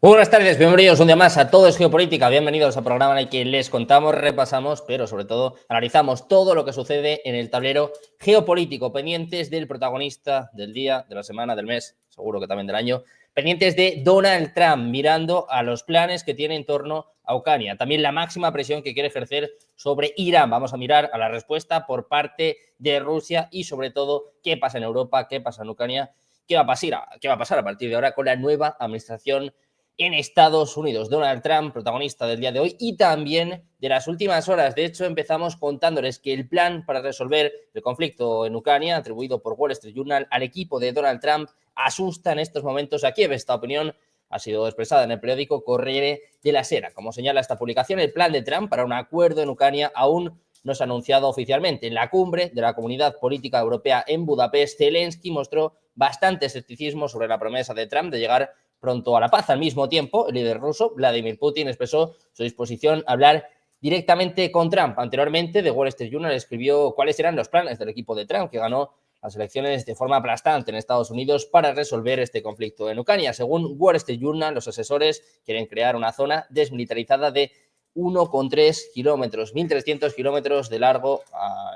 Muy buenas tardes, bienvenidos un día más a Todo es Geopolítica, bienvenidos al programa en el que les contamos, repasamos, pero sobre todo analizamos todo lo que sucede en el tablero geopolítico, pendientes del protagonista del día, de la semana, del mes, seguro que también del año, pendientes de Donald Trump, mirando a los planes que tiene en torno a Ucrania, también la máxima presión que quiere ejercer sobre Irán. Vamos a mirar a la respuesta por parte de Rusia y sobre todo qué pasa en Europa, qué pasa en Ucrania, qué va a pasar a partir de ahora con la nueva administración en Estados Unidos. Donald Trump, protagonista del día de hoy y también de las últimas horas. De hecho, empezamos contándoles que el plan para resolver el conflicto en Ucrania, atribuido por Wall Street Journal al equipo de Donald Trump, asusta en estos momentos a Kiev. Esta opinión ha sido expresada en el periódico Corriere della Sera. Como señala esta publicación, el plan de Trump para un acuerdo en Ucrania aún no se ha anunciado oficialmente. En la cumbre de la Comunidad Política Europea en Budapest, Zelensky mostró bastante escepticismo sobre la promesa de Trump de llegar pronto a la paz. Al mismo tiempo, el líder ruso, Vladimir Putin, expresó su disposición a hablar directamente con Trump. Anteriormente, The Wall Street Journal escribió cuáles eran los planes del equipo de Trump, que ganó las elecciones de forma aplastante en Estados Unidos para resolver este conflicto en Ucrania. Según Wall Street Journal, los asesores quieren crear una zona desmilitarizada de 1,3 kilómetros, 1.300 kilómetros de largo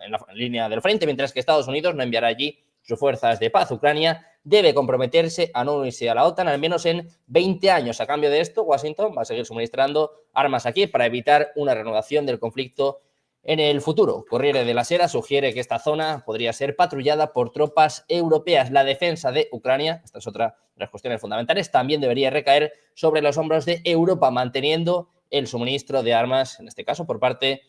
en la línea del frente, mientras que Estados Unidos no enviará allí sus fuerzas de paz. Ucrania debe comprometerse a no unirse a la OTAN al menos en 20 años. A cambio de esto, Washington va a seguir suministrando armas aquí para evitar una renovación del conflicto en el futuro. Corriere della Sera sugiere que esta zona podría ser patrullada por tropas europeas. La defensa de Ucrania, esta es otra de las cuestiones fundamentales, también debería recaer sobre los hombros de Europa, manteniendo el suministro de armas, en este caso por parte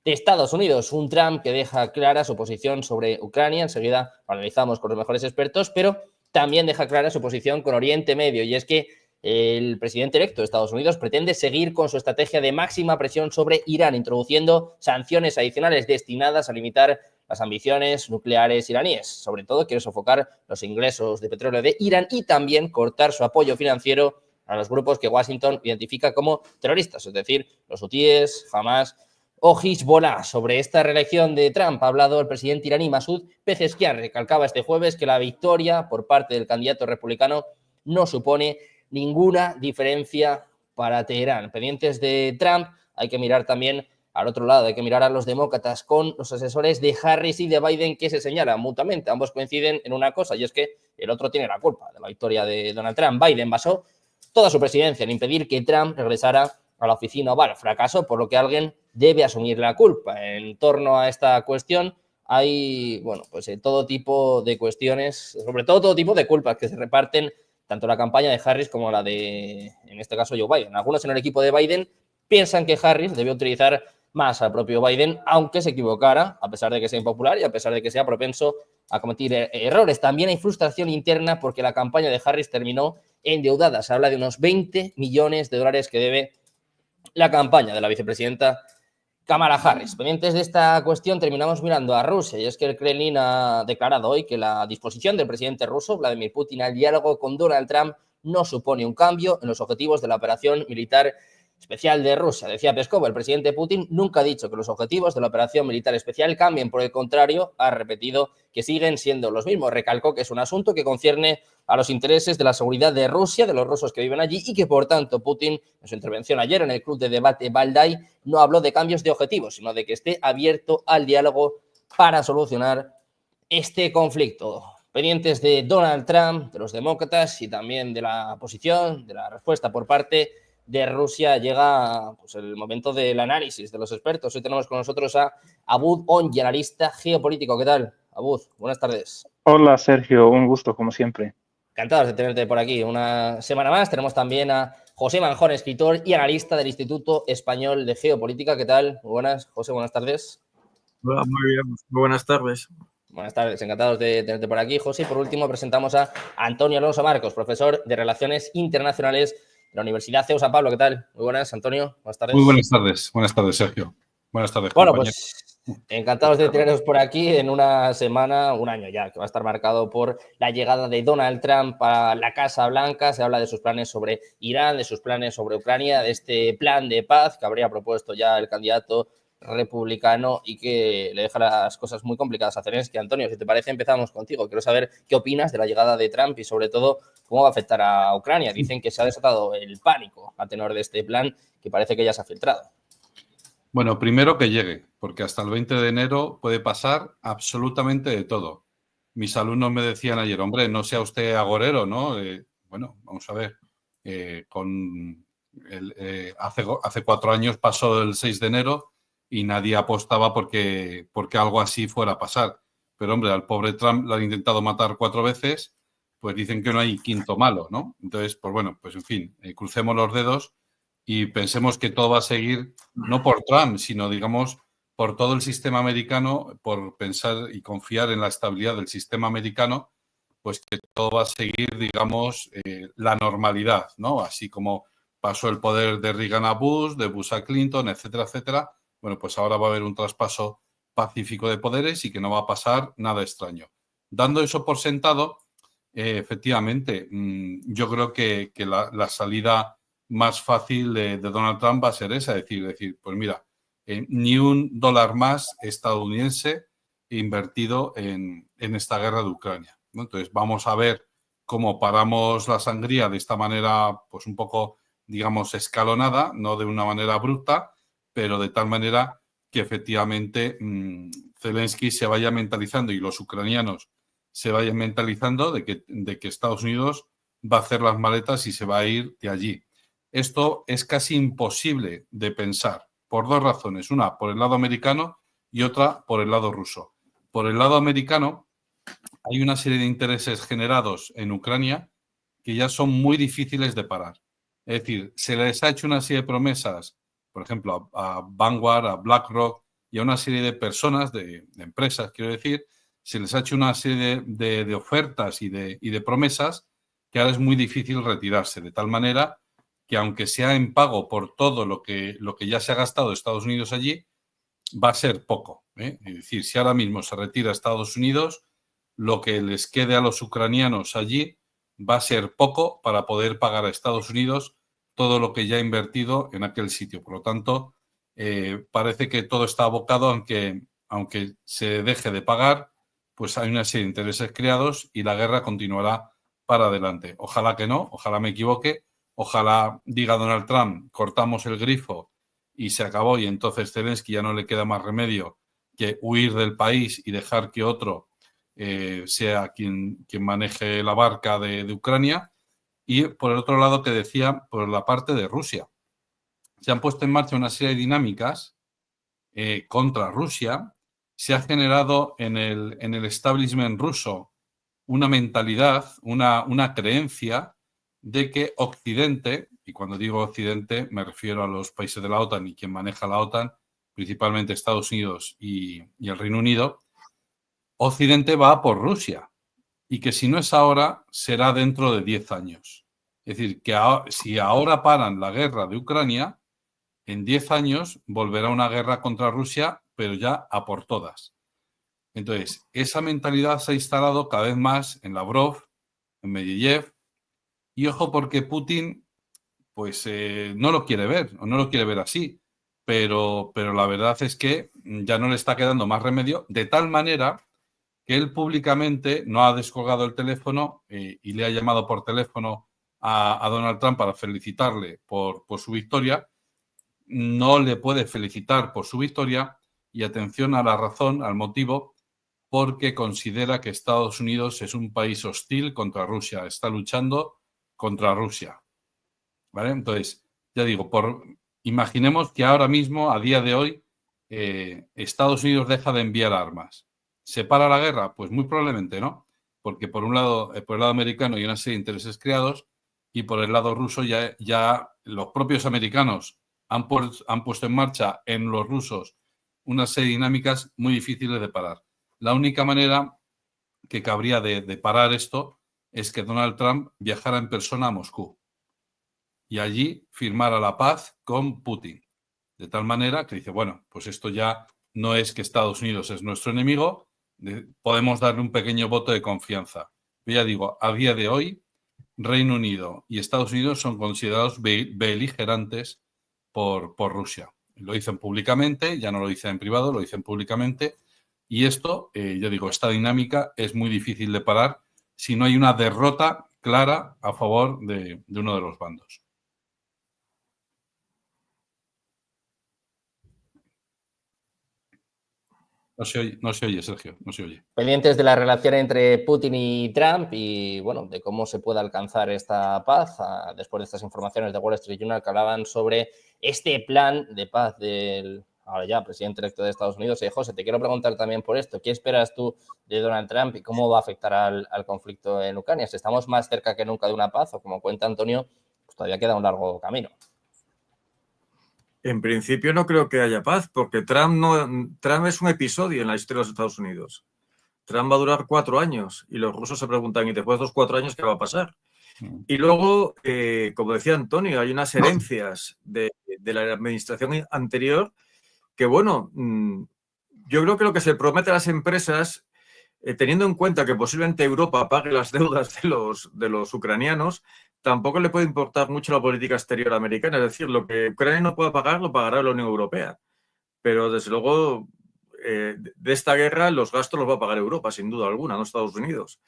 de Estados Unidos. Un Trump que deja clara su posición sobre Ucrania, enseguida lo analizamos con los mejores expertos, pero también deja clara su posición con Oriente Medio, y es que el presidente electo de Estados Unidos pretende seguir con su estrategia de máxima presión sobre Irán, introduciendo sanciones adicionales destinadas a limitar las ambiciones nucleares iraníes. Sobre todo quiere sofocar los ingresos de petróleo de Irán y también cortar su apoyo financiero a los grupos que Washington identifica como terroristas, es decir, los hutíes, Hamas o Hezbollah. Sobre esta reelección de Trump ha hablado el presidente iraní Masoud Pezeshkian. Recalcaba este jueves que la victoria por parte del candidato republicano no supone ninguna diferencia para Teherán. Pendientes de Trump, hay que mirar también al otro lado, hay que mirar a los demócratas con los asesores de Harris y de Biden, que se señalan mutuamente. Ambos coinciden en una cosa, y es que el otro tiene la culpa de la victoria de Donald Trump. Biden basó toda su presidencia en impedir que Trump regresara a la oficina oval. Fracasó, por lo que alguien debe asumir la culpa. En torno a esta cuestión hay, bueno, pues todo tipo de cuestiones, sobre todo tipo de culpas que se reparten tanto la campaña de Harris como la de, en este caso, Joe Biden. Algunos en el equipo de Biden piensan que Harris debe utilizar más al propio Biden, aunque se equivocara, a pesar de que sea impopular y a pesar de que sea propenso a cometer errores. También hay frustración interna porque la campaña de Harris terminó endeudada. Se habla de unos 20 millones de dólares que debe la campaña de la vicepresidenta Kamala Harris. Pendientes de esta cuestión, terminamos mirando a Rusia, y es que el Kremlin ha declarado hoy que la disposición del presidente ruso, Vladimir Putin, al diálogo con Donald Trump no supone un cambio en los objetivos de la operación militar especial de Rusia. Decía Peskov, el presidente Putin nunca ha dicho que los objetivos de la operación militar especial cambien, por el contrario, ha repetido que siguen siendo los mismos. Recalcó que es un asunto que concierne a los intereses de la seguridad de Rusia, de los rusos que viven allí, y que, por tanto, Putin, en su intervención ayer en el club de debate Valdai, no habló de cambios de objetivos, sino de que esté abierto al diálogo para solucionar este conflicto. Pendientes de Donald Trump, de los demócratas y también de la posición, de la respuesta por parte de Rusia, llega pues, el momento del análisis de los expertos. Hoy tenemos con nosotros a Abud Ongi, analista geopolítico. ¿Qué tal, Abud? Buenas tardes. Hola Sergio, un gusto como siempre. Encantados de tenerte por aquí una semana más. Tenemos también a José Manjón, escritor y analista del Instituto Español de Geopolítica. ¿Qué tal? Muy buenas, José, buenas tardes. Hola, muy bien, muy buenas tardes. Buenas tardes, encantados de tenerte por aquí, José. Y por último presentamos a Antonio Alonso Marcos, profesor de Relaciones Internacionales de la Universidad CEU San Pablo. ¿Qué tal? Muy buenas, Antonio. Buenas tardes. Muy buenas tardes, Sergio. Buenas tardes, bueno, compañero. Pues encantados de teneros por aquí en una semana, un año ya, que va a estar marcado por la llegada de Donald Trump a la Casa Blanca. Se habla de sus planes sobre Irán, de sus planes sobre Ucrania, de este plan de paz que habría propuesto ya el candidato republicano y que le deja las cosas muy complicadas a Zelensky. Antonio, si te parece, empezamos contigo. Quiero saber qué opinas de la llegada de Trump y, sobre todo, ¿Cómo va a afectar a Ucrania? Dicen que se ha desatado el pánico a tenor de este plan, que parece que ya se ha filtrado. Bueno, primero que llegue, porque hasta el 20 de enero puede pasar absolutamente de todo. Mis alumnos me decían ayer, hombre, no sea usted agorero, ¿no? Bueno, vamos a ver, hace 4 años pasó el 6 de enero y nadie apostaba porque algo así fuera a pasar. Pero, hombre, al pobre Trump lo han intentado matar 4 veces, pues dicen que no hay quinto malo, ¿no? Entonces, pues bueno, pues en fin, crucemos los dedos y pensemos que todo va a seguir, no por Trump, sino, digamos, por todo el sistema americano, por pensar y confiar en la estabilidad del sistema americano, pues que todo va a seguir, digamos, la normalidad, ¿no? Así como pasó el poder de Reagan a Bush, de Bush a Clinton, etcétera, etcétera. Bueno, pues ahora va a haber un traspaso pacífico de poderes y que no va a pasar nada extraño. Dando eso por sentado, efectivamente, yo creo que la salida más fácil de Donald Trump va a ser esa, decir, pues mira, ni $1 más estadounidense invertido en esta guerra de Ucrania, ¿no? Entonces vamos a ver cómo paramos la sangría de esta manera, pues un poco, digamos, escalonada, no de una manera abrupta, pero de tal manera que efectivamente Zelensky se vaya mentalizando y los ucranianos se vayan mentalizando de que Estados Unidos va a hacer las maletas y se va a ir de allí. Esto es casi imposible de pensar por 2 razones. Una, por el lado americano y otra, por el lado ruso. Por el lado americano, hay una serie de intereses generados en Ucrania que ya son muy difíciles de parar. Es decir, se les ha hecho una serie de promesas, por ejemplo, a Vanguard, a BlackRock y a una serie de personas, de empresas, quiero decir, se les ha hecho una serie de ofertas y de promesas que ahora es muy difícil retirarse, de tal manera que aunque sea en pago por todo lo que ya se ha gastado Estados Unidos allí, va a ser poco, ¿eh? Es decir, si ahora mismo se retira Estados Unidos, lo que les quede a los ucranianos allí va a ser poco para poder pagar a Estados Unidos todo lo que ya ha invertido en aquel sitio. Por lo tanto, parece que todo está abocado, aunque se deje de pagar, pues hay una serie de intereses creados y la guerra continuará para adelante. Ojalá que no, ojalá me equivoque, ojalá diga Donald Trump, cortamos el grifo y se acabó y entonces Zelensky ya no le queda más remedio que huir del país y dejar que otro sea quien maneje la barca de Ucrania. Y por el otro lado, que decía, por la parte de Rusia. Se han puesto en marcha una serie de dinámicas contra Rusia. Se ha generado en el establishment ruso una mentalidad, una creencia de que Occidente, y cuando digo Occidente me refiero a los países de la OTAN y quien maneja la OTAN, principalmente Estados Unidos y el Reino Unido, Occidente va por Rusia y que si no es ahora, será dentro de 10 años. Es decir, que si ahora paran la guerra de Ucrania, en 10 años volverá una guerra contra Rusia, pero ya a por todas. Entonces, esa mentalidad se ha instalado cada vez más en Lavrov, en Medvedev, y ojo porque Putin pues no lo quiere ver, o no lo quiere ver así, pero la verdad es que ya no le está quedando más remedio, de tal manera que él públicamente no ha descolgado el teléfono y le ha llamado por teléfono a Donald Trump para felicitarle por su victoria. No le puede felicitar por su victoria y atención a la razón, al motivo, porque considera que Estados Unidos es un país hostil contra Rusia, está luchando contra Rusia. ¿Vale? Entonces, ya digo, imaginemos que ahora mismo, a día de hoy, Estados Unidos deja de enviar armas. ¿Se para la guerra? Pues muy probablemente no, porque por el lado americano hay una serie de intereses creados y por el lado ruso ya los propios americanos han puesto en marcha en los rusos una serie de dinámicas muy difíciles de parar. La única manera que cabría de parar esto es que Donald Trump viajara en persona a Moscú y allí firmara la paz con Putin. De tal manera que dice, bueno, pues esto ya no es que Estados Unidos es nuestro enemigo, podemos darle un pequeño voto de confianza. Yo ya digo, a día de hoy, Reino Unido y Estados Unidos son considerados beligerantes por Rusia. Lo dicen públicamente, ya no lo dicen en privado, lo dicen públicamente. Y esto, yo digo, esta dinámica es muy difícil de parar si no hay una derrota clara a favor de uno de los bandos. No se oye, Sergio, no se oye. Pendientes de la relación entre Putin y Trump y, bueno, de cómo se puede alcanzar esta paz, después de estas informaciones de Wall Street Journal que hablaban sobre este plan de paz del ahora ya presidente electo de Estados Unidos. José, te quiero preguntar también por esto. ¿Qué esperas tú de Donald Trump y cómo va a afectar al conflicto en Ucrania? Si estamos más cerca que nunca de una paz o, como cuenta Antonio, pues todavía queda un largo camino. En principio no creo que haya paz, porque Trump es un episodio en la historia de los Estados Unidos. Trump va a durar 4 años y los rusos se preguntan, ¿y después de los 4 años qué va a pasar? Y luego, como decía Antonio, hay unas herencias de la administración anterior que, bueno, yo creo que lo que se promete a las empresas, teniendo en cuenta que posiblemente Europa pague las deudas de los ucranianos, tampoco le puede importar mucho la política exterior americana. Es decir, lo que Ucrania no pueda pagar, lo pagará la Unión Europea. Pero, desde luego, de esta guerra los gastos los va a pagar Europa, sin duda alguna, no Estados Unidos.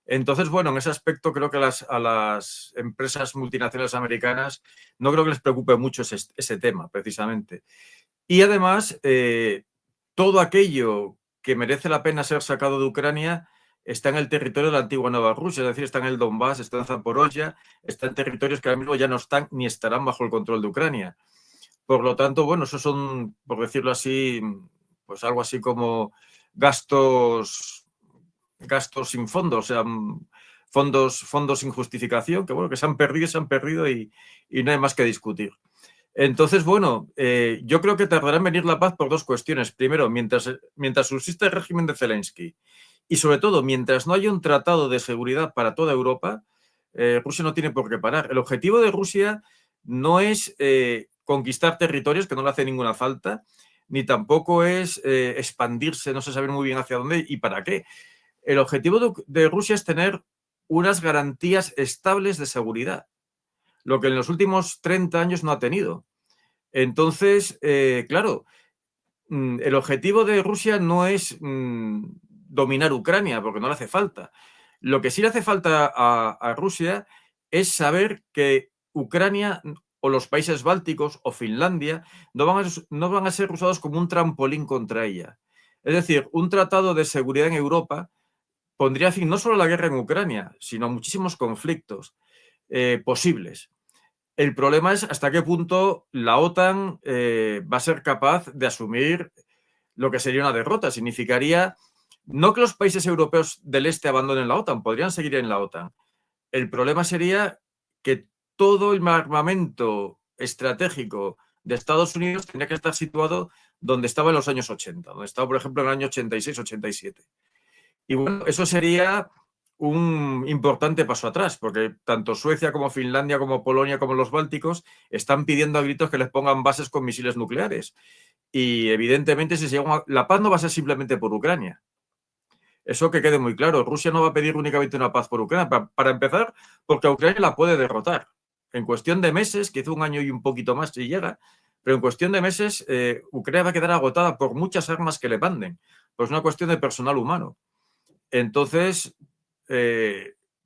Entonces, bueno, en ese aspecto creo que a las empresas multinacionales americanas no creo que les preocupe mucho ese tema, precisamente. Y además, todo aquello que merece la pena ser sacado de Ucrania está en el territorio de la antigua Nueva Rusia, es decir, está en el Donbass, está en Zaporozhia, está en territorios que ahora mismo ya no están ni estarán bajo el control de Ucrania. Por lo tanto, bueno, esos son, por decirlo así, pues algo así como gastos sin fondos, o sea, fondos sin justificación, que bueno, que se han perdido y no hay más que discutir. Entonces, bueno, yo creo que tardará en venir la paz por 2 cuestiones. Primero, mientras subsista el régimen de Zelensky y, sobre todo, mientras no haya un tratado de seguridad para toda Europa, Rusia no tiene por qué parar. El objetivo de Rusia no es conquistar territorios, que no le hace ninguna falta, ni tampoco es expandirse, no se sabe muy bien hacia dónde y para qué. El objetivo de Rusia es tener unas garantías estables de seguridad, lo que en los últimos 30 años no ha tenido. Entonces, claro, el objetivo de Rusia no es dominar Ucrania, porque no le hace falta. Lo que sí le hace falta a Rusia es saber que Ucrania o los países bálticos o Finlandia no van a ser usados como un trampolín contra ella. Es decir, un tratado de seguridad en Europa pondría fin no solo a la guerra en Ucrania, sino a muchísimos conflictos posibles. El problema es hasta qué punto la OTAN va a ser capaz de asumir lo que sería una derrota. Significaría no que los países europeos del este abandonen la OTAN, podrían seguir en la OTAN. El problema sería que todo el armamento estratégico de Estados Unidos tendría que estar situado donde estaba en los años 80, donde estaba, por ejemplo, en el año 86-87. Y bueno, eso sería un importante paso atrás, porque tanto Suecia como Finlandia, como Polonia, como los bálticos están pidiendo a gritos que les pongan bases con misiles nucleares. Y evidentemente, la paz no va a ser simplemente por Ucrania. Eso que quede muy claro. Rusia no va a pedir únicamente una paz por Ucrania. Para empezar, porque a Ucrania la puede derrotar. En cuestión de meses, quizá un año y un poquito más si llega, pero en cuestión de meses, Ucrania va a quedar agotada por muchas armas que le manden. Pues es una cuestión de personal humano. Entonces,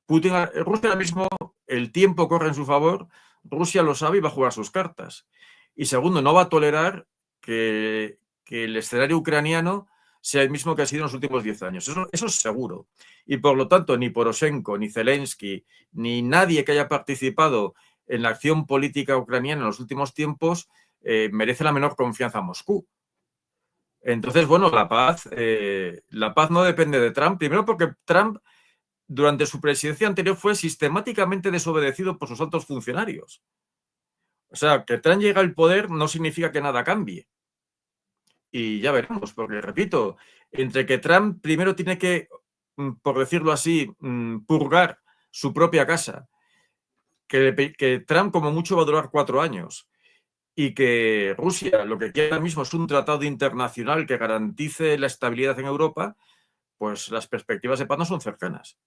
Rusia ahora mismo, el tiempo corre en su favor, Rusia lo sabe y va a jugar sus cartas. Y segundo, no va a tolerar que el escenario ucraniano sea el mismo que ha sido en los últimos 10 años. Eso es seguro. Y por lo tanto, ni Poroshenko, ni Zelensky, ni nadie que haya participado en la acción política ucraniana en los últimos tiempos merece la menor confianza a Moscú. Entonces, bueno, la paz no depende de Trump. Primero porque Trump, durante su presidencia anterior, fue sistemáticamente desobedecido por sus altos funcionarios. O sea, que Trump llegue al poder no significa que nada cambie. Y ya veremos, porque, repito, entre que Trump primero tiene que, por decirlo así, purgar su propia casa, que Trump como mucho va a durar 4 años, y que Rusia lo que quiere ahora mismo es un tratado internacional que garantice la estabilidad en Europa, pues las perspectivas de paz no son cercanas.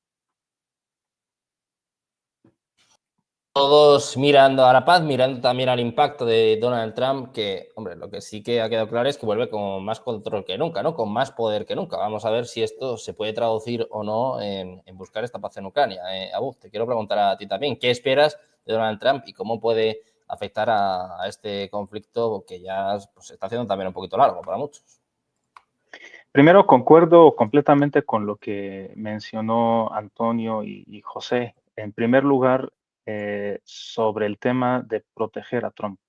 todos mirando a la paz, mirando también al impacto de Donald Trump, que, hombre, lo que sí que ha quedado claro es que vuelve con más control que nunca, ¿no? Con más poder que nunca. Vamos a ver si esto se puede traducir o no en buscar esta paz en Ucrania. Abud, te quiero preguntar a ti también, ¿qué esperas de Donald Trump y cómo puede afectar a este conflicto que ya pues, se está haciendo también un poquito largo para muchos? Primero, concuerdo completamente con lo que mencionó Antonio y José. En primer lugar, sobre el tema de proteger a Trump.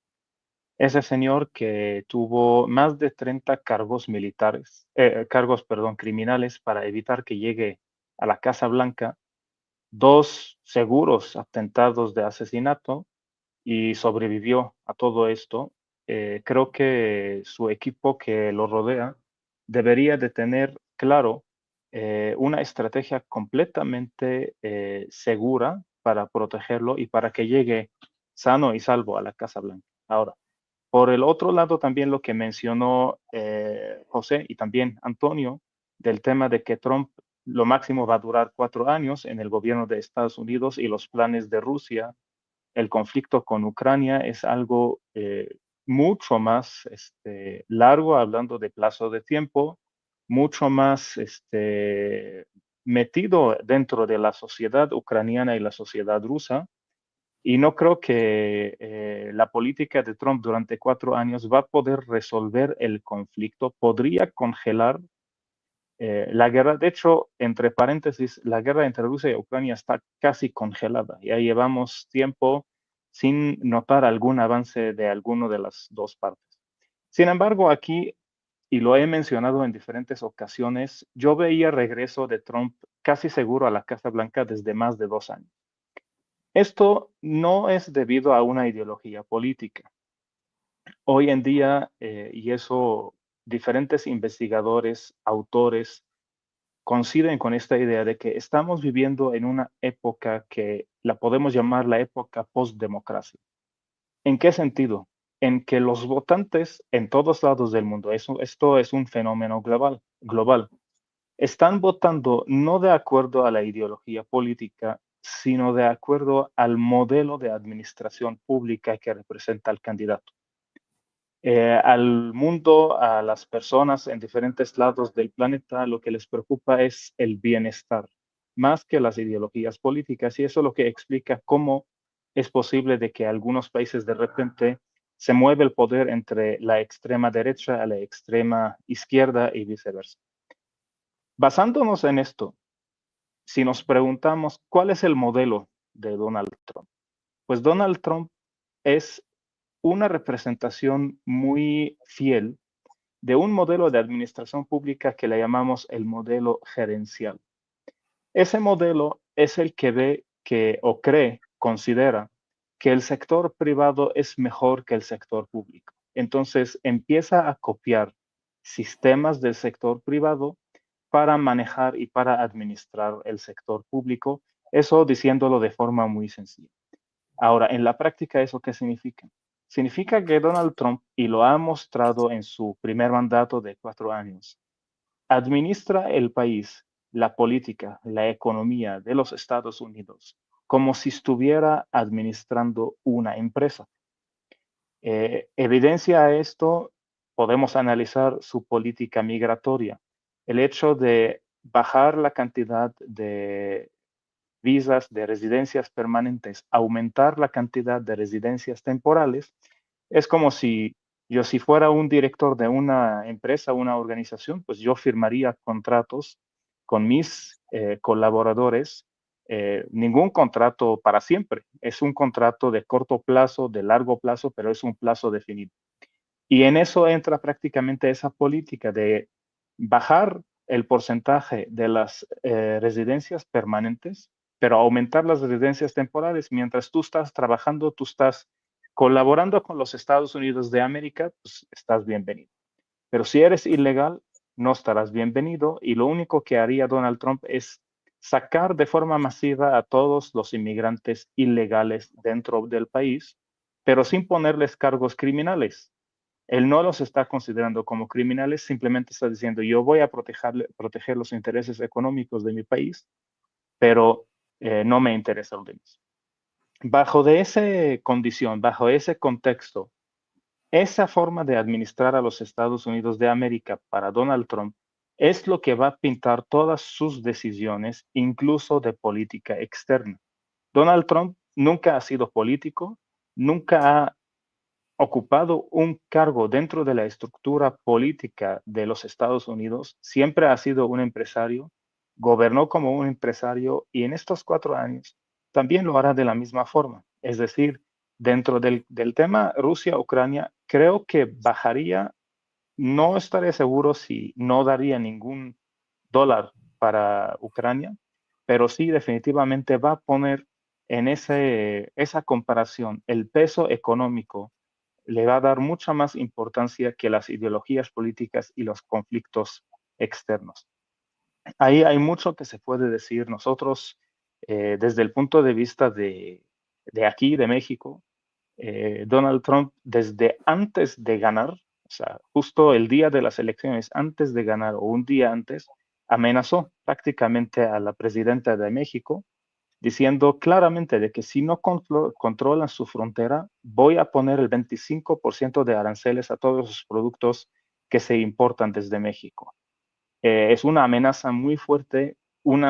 Ese señor que tuvo más de 30 cargos militares, perdón, criminales para evitar que llegue a la Casa Blanca, 2 seguros atentados de asesinato y sobrevivió a todo esto. Creo que su equipo que lo rodea debería de tener claro una estrategia completamente segura para protegerlo y para que llegue sano y salvo a la Casa Blanca. Ahora, por el otro lado, también lo que mencionó José y también Antonio, del tema de que Trump lo máximo va a durar 4 años en el gobierno de Estados Unidos y los planes de Rusia, el conflicto con Ucrania es algo mucho más largo, hablando de plazo de tiempo, mucho más metido dentro de la sociedad ucraniana y la sociedad rusa. Y no creo que la política de Trump durante 4 años va a poder resolver el conflicto. Podría congelar la guerra. De hecho, entre paréntesis, la guerra entre Rusia y Ucrania está casi congelada. Ya llevamos tiempo sin notar algún avance de alguno de las dos partes. Sin embargo, aquí, y lo he mencionado en diferentes ocasiones, yo veía regreso de Trump casi seguro a la Casa Blanca desde más de 2 años. Esto no es debido a una ideología política. Hoy en día, y eso diferentes investigadores, autores, coinciden con esta idea de que estamos viviendo en una época que la podemos llamar la época post-democracia. ¿En qué sentido? En que los votantes en todos lados del mundo, esto es un fenómeno global, están votando no de acuerdo a la ideología política, sino de acuerdo al modelo de administración pública que representa el candidato. Al mundo, a las personas en diferentes lados del planeta, lo que les preocupa es el bienestar, más que las ideologías políticas, y eso es lo que explica cómo es posible de que algunos países de repente se mueve el poder entre la extrema derecha a la extrema izquierda y viceversa. Basándonos en esto, si nos preguntamos cuál es el modelo de Donald Trump, pues Donald Trump es una representación muy fiel de un modelo de administración pública que le llamamos el modelo gerencial. Ese modelo es el que ve que o considera que el sector privado es mejor que el sector público. Entonces empieza a copiar sistemas del sector privado para manejar y para administrar el sector público, eso diciéndolo de forma muy sencilla. Ahora, en la práctica, ¿eso qué significa? Significa que Donald Trump, y lo ha mostrado en su primer mandato de 4 años, administra el país, la política, la economía de los Estados Unidos como si estuviera administrando una empresa. Evidencia a esto, podemos analizar su política migratoria. El hecho de bajar la cantidad de visas de residencias permanentes, aumentar la cantidad de residencias temporales, es como si si fuera un director de una empresa, una organización, pues yo firmaría contratos con mis colaboradores, ningún contrato para siempre, es un contrato de corto plazo, de largo plazo, pero es un plazo definido. Y en eso entra prácticamente esa política de bajar el porcentaje de las residencias permanentes, pero aumentar las residencias temporales. Mientras tú estás trabajando, tú estás colaborando con los Estados Unidos de América, pues estás bienvenido. Pero si eres ilegal, no estarás bienvenido, y lo único que haría Donald Trump es sacar de forma masiva a todos los inmigrantes ilegales dentro del país, pero sin ponerles cargos criminales. Él no los está considerando como criminales, simplemente está diciendo, yo voy a proteger los intereses económicos de mi país, pero no me interesa lo demás. bajo de esa condición, bajo ese contexto, esa forma de administrar a los Estados Unidos de América para Donald Trump es lo que va a pintar todas sus decisiones, incluso de política externa. Donald Trump nunca ha sido político, nunca ha ocupado un cargo dentro de la estructura política de los Estados Unidos, siempre ha sido un empresario, gobernó como un empresario y en estos 4 años también lo hará de la misma forma. Es decir, dentro del tema Rusia-Ucrania, creo que bajaría, no estaré seguro si no daría ningún dólar para Ucrania, pero sí definitivamente va a poner en esa comparación el peso económico, le va a dar mucha más importancia que las ideologías políticas y los conflictos externos. Ahí hay mucho que se puede decir. Nosotros, desde el punto de vista de aquí, de México, Donald Trump, desde antes de ganar, o sea, justo el día de las elecciones, antes de ganar o un día antes, amenazó prácticamente a la presidenta de México, diciendo claramente de que si no controlan su frontera, voy a poner el 25% de aranceles a todos los productos que se importan desde México. Es una amenaza muy fuerte. Un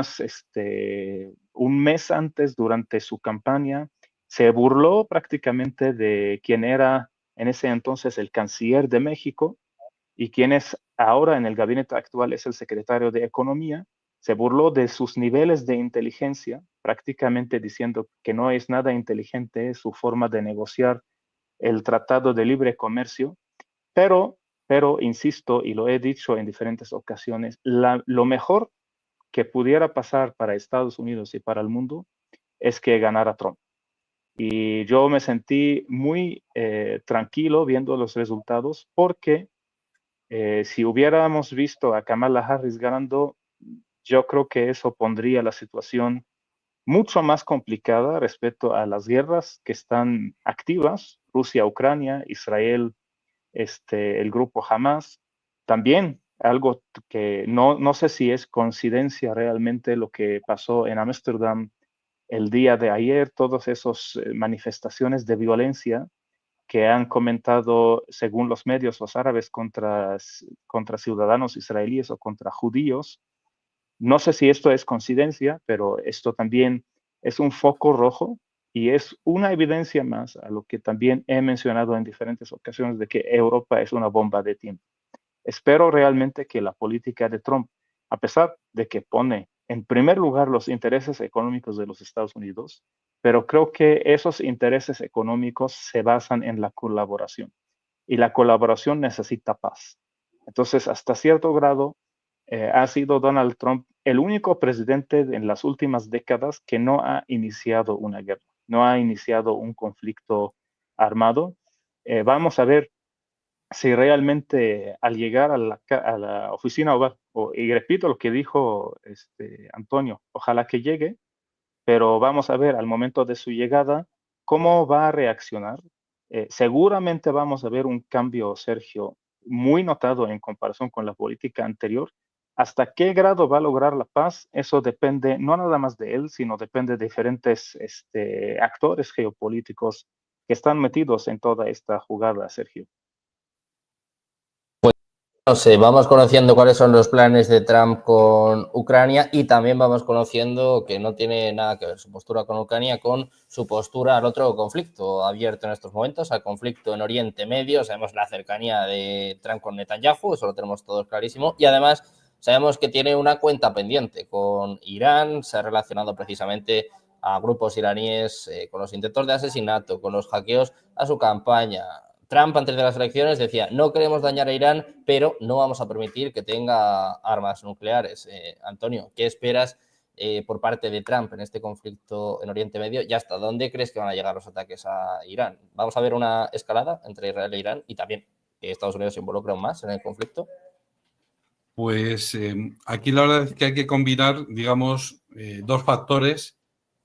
mes antes, durante su campaña, se burló prácticamente de quien era en ese entonces el canciller de México y quien es ahora en el gabinete actual es el secretario de Economía. Se burló de sus niveles de inteligencia, prácticamente diciendo que no es nada inteligente su forma de negociar el Tratado de Libre Comercio, pero insisto, y lo he dicho en diferentes ocasiones, lo mejor que pudiera pasar para Estados Unidos y para el mundo es que ganara Trump. Y yo me sentí muy tranquilo viendo los resultados porque si hubiéramos visto a Kamala Harris ganando, yo creo que eso pondría la situación mucho más complicada respecto a las guerras que están activas, Rusia, Ucrania, Israel, el grupo Hamas. También algo que no sé si es coincidencia realmente lo que pasó en Ámsterdam el día de ayer, todas esas manifestaciones de violencia que han comentado, según los medios, los árabes contra ciudadanos israelíes o contra judíos. No sé si esto es coincidencia, pero esto también es un foco rojo y es una evidencia más a lo que también he mencionado en diferentes ocasiones de que Europa es una bomba de tiempo. Espero realmente que la política de Trump, a pesar de que pone en primer lugar los intereses económicos de los Estados Unidos, pero creo que esos intereses económicos se basan en la colaboración y la colaboración necesita paz. Entonces, hasta cierto grado, ha sido Donald Trump el único presidente en las últimas décadas que no ha iniciado una guerra, no ha iniciado un conflicto armado. Vamos a ver si realmente al llegar a la oficina Oval, y repito lo que dijo Antonio, ojalá que llegue, pero vamos a ver al momento de su llegada cómo va a reaccionar. Seguramente vamos a ver un cambio, Sergio, muy notado en comparación con la política anterior. ¿Hasta qué grado va a lograr la paz? Eso depende no nada más de él, sino depende de diferentes actores geopolíticos que están metidos en toda esta jugada, Sergio. No sé, vamos conociendo cuáles son los planes de Trump con Ucrania y también vamos conociendo que no tiene nada que ver su postura con Ucrania con su postura al otro conflicto abierto en estos momentos, al conflicto en Oriente Medio. Sabemos la cercanía de Trump con Netanyahu, eso lo tenemos todos clarísimo, y además sabemos que tiene una cuenta pendiente con Irán, se ha relacionado precisamente a grupos iraníes con los intentos de asesinato, con los hackeos a su campaña. Trump, antes de las elecciones, decía, no queremos dañar a Irán, pero no vamos a permitir que tenga armas nucleares. Antonio, ¿qué esperas por parte de Trump en este conflicto en Oriente Medio y hasta dónde crees que van a llegar los ataques a Irán? ¿Vamos a ver una escalada entre Israel e Irán y también que Estados Unidos se involucre aún más en el conflicto? Pues aquí la verdad es que hay que combinar, digamos, dos factores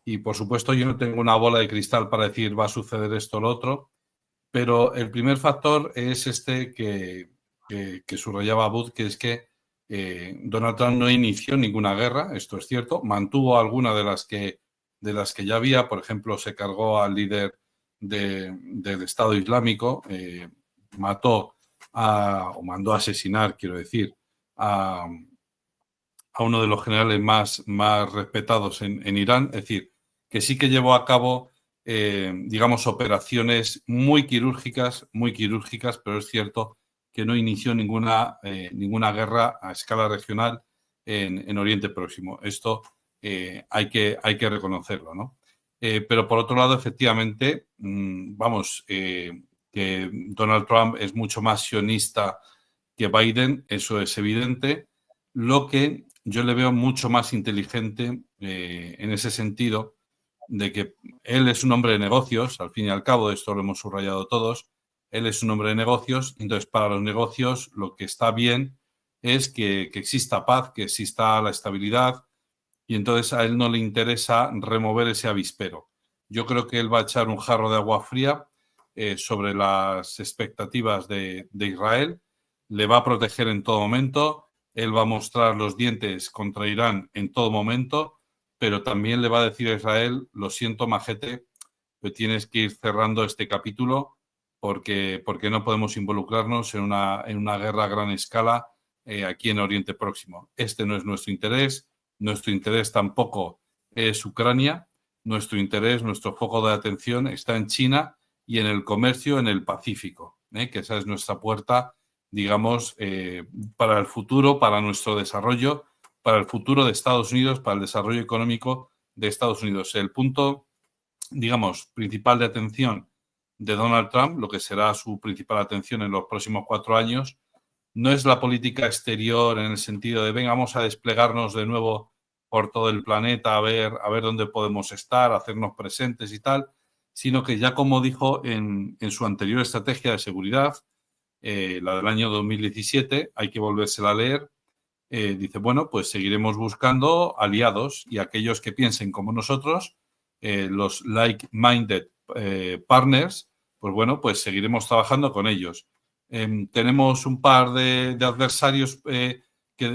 y, por supuesto, yo no tengo una bola de cristal para decir va a suceder esto o lo otro. Pero el primer factor es que subrayaba Abud, que es que Donald Trump no inició ninguna guerra, esto es cierto, mantuvo alguna de las que de las que ya había. Por ejemplo, se cargó al líder del Estado Islámico, mató o mandó a asesinar, quiero decir, a uno de los generales más respetados en Irán. Es decir, que sí que llevó a cabo, digamos, operaciones muy quirúrgicas, pero es cierto que no inició ninguna guerra a escala regional en Oriente Próximo. Esto hay que reconocerlo, ¿no? Pero por otro lado, efectivamente, que Donald Trump es mucho más sionista que Biden, eso es evidente. Lo que yo le veo mucho más inteligente en ese sentido, de que él es un hombre de negocios, al fin y al cabo, esto lo hemos subrayado todos, él es un hombre de negocios, entonces para los negocios lo que está bien es que exista paz, que exista la estabilidad, y entonces a él no le interesa remover ese avispero. Yo creo que él va a echar un jarro de agua fría sobre las expectativas de Israel, le va a proteger en todo momento, él va a mostrar los dientes contra Irán en todo momento, pero también le va a decir a Israel, lo siento, majete, que tienes que ir cerrando este capítulo porque no podemos involucrarnos en una guerra a gran escala aquí en Oriente Próximo. Este no es nuestro interés tampoco es Ucrania, nuestro interés, nuestro foco de atención está en China y en el comercio en el Pacífico, que esa es nuestra puerta, digamos, para el futuro, para nuestro desarrollo, para el futuro de Estados Unidos, para el desarrollo económico de Estados Unidos. El punto, digamos, principal de atención de Donald Trump, lo que será su principal atención en los próximos 4 años, no es la política exterior en el sentido de, venga, vamos a desplegarnos de nuevo por todo el planeta, a ver dónde podemos estar, hacernos presentes y tal, sino que ya como dijo en su anterior estrategia de seguridad, la del año 2017, hay que volvérsela a leer, dice, bueno, pues seguiremos buscando aliados y aquellos que piensen como nosotros, los like-minded partners, pues bueno, pues seguiremos trabajando con ellos. Tenemos un par de adversarios que,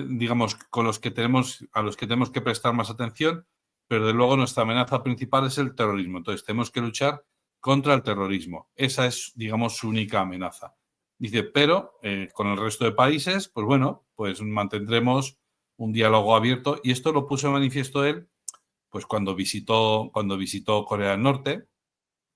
digamos, a los que tenemos que prestar más atención, pero de luego nuestra amenaza principal es el terrorismo. Entonces tenemos que luchar contra el terrorismo. Esa es, digamos, su única amenaza. Dice, pero con el resto de países, pues bueno, pues mantendremos un diálogo abierto, y esto lo puso en manifiesto él pues cuando visitó Corea del Norte,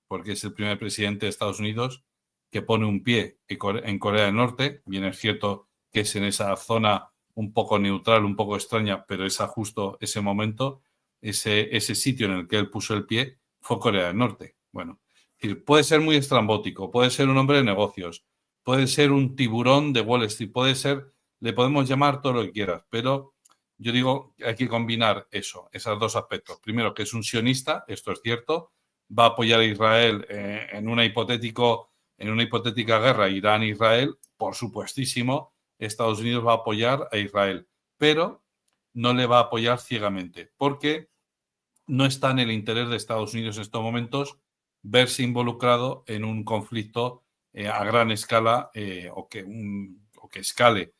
porque es el primer presidente de Estados Unidos que pone un pie en Corea del Norte. Bien es cierto que es en esa zona un poco neutral, un poco extraña, pero es a justo ese momento, ese sitio en el que él puso el pie fue Corea del Norte. Bueno, puede ser muy estrambótico, puede ser un hombre de negocios, puede ser un tiburón de Wall Street, le podemos llamar todo lo que quieras, pero yo digo que hay que combinar esos dos aspectos. Primero, que es un sionista, esto es cierto, va a apoyar a Israel en una hipotética guerra Irán-Israel, por supuestísimo, Estados Unidos va a apoyar a Israel, pero no le va a apoyar ciegamente, porque no está en el interés de Estados Unidos en estos momentos verse involucrado en un conflicto a gran escala o que escale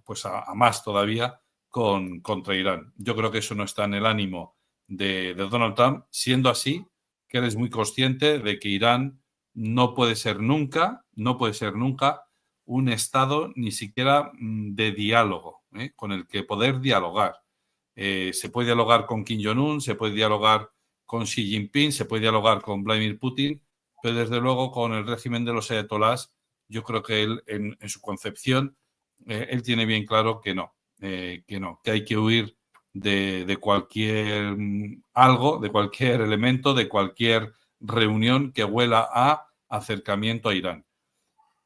pues a más todavía contra Irán. Yo creo que eso no está en el ánimo de Donald Trump, siendo así que él es muy consciente de que Irán no puede ser nunca un Estado ni siquiera de diálogo, con el que poder dialogar. Se puede dialogar con Kim Jong-un, se puede dialogar con Xi Jinping, se puede dialogar con Vladimir Putin, pero desde luego con el régimen de los ayatolás, yo creo que él, en su concepción, él tiene bien claro que no, que hay que huir de cualquier de cualquier elemento, de cualquier reunión que huela a acercamiento a Irán.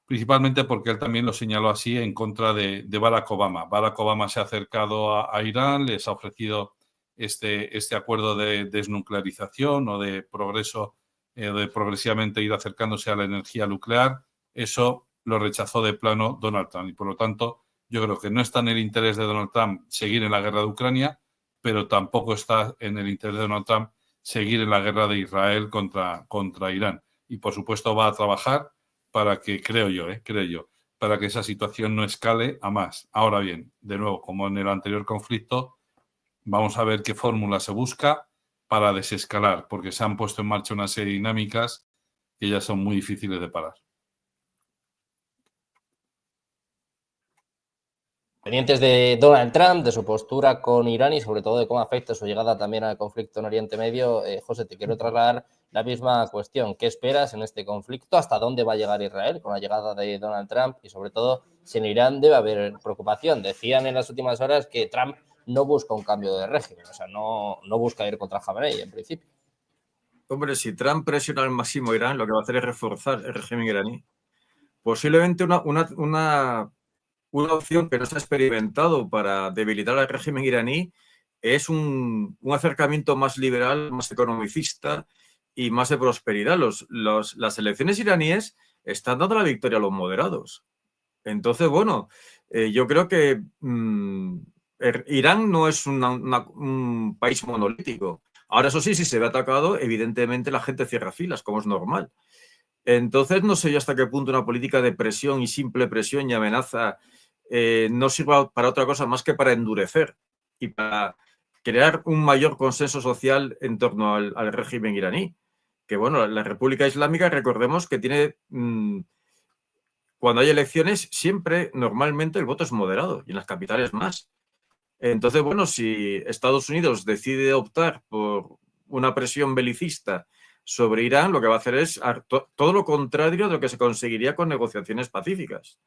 Principalmente porque él también lo señaló así en contra de Barack Obama. Barack Obama se ha acercado a Irán, les ha ofrecido este acuerdo de desnuclearización o de progreso, de progresivamente ir acercándose a la energía nuclear. Eso lo rechazó de plano Donald Trump y, por lo tanto, yo creo que no está en el interés de Donald Trump seguir en la guerra de Ucrania, pero tampoco está en el interés de Donald Trump seguir en la guerra de Israel contra Irán. Y, por supuesto, va a trabajar para que, creo yo, para que esa situación no escale a más. Ahora bien, de nuevo, como en el anterior conflicto, vamos a ver qué fórmula se busca. para desescalar, porque se han puesto en marcha una serie de dinámicas que ya son muy difíciles de parar. Pendientes de Donald Trump, de su postura con Irán y sobre todo de cómo afecta su llegada también al conflicto en Oriente Medio. José, te quiero trasladar la misma cuestión. ¿Qué esperas en este conflicto? ¿Hasta dónde va a llegar Israel con la llegada de Donald Trump? Y sobre todo, si en Irán debe haber preocupación. Decían en las últimas horas que Trump no busca un cambio de régimen, o sea, no busca ir contra Jamenei en principio. Hombre, si Trump presiona al máximo a Irán, lo que va a hacer es reforzar el régimen iraní. Posiblemente una opción que no se ha experimentado para debilitar al régimen iraní es un acercamiento más liberal, más economicista y más de prosperidad. Las elecciones iraníes están dando la victoria a los moderados. Entonces, bueno, yo creo que Irán no es un país monolítico. Ahora, eso sí, si se ve atacado, evidentemente la gente cierra filas, como es normal. Entonces, no sé yo hasta qué punto una política de presión y simple presión y amenaza no sirva para otra cosa más que para endurecer y para crear un mayor consenso social en torno al régimen iraní. Que bueno, la República Islámica, recordemos que tiene, cuando hay elecciones, siempre, normalmente, el voto es moderado y en las capitales más. Entonces, bueno, si Estados Unidos decide optar por una presión belicista sobre Irán, lo que va a hacer es todo lo contrario de lo que se conseguiría con negociaciones pacíficas.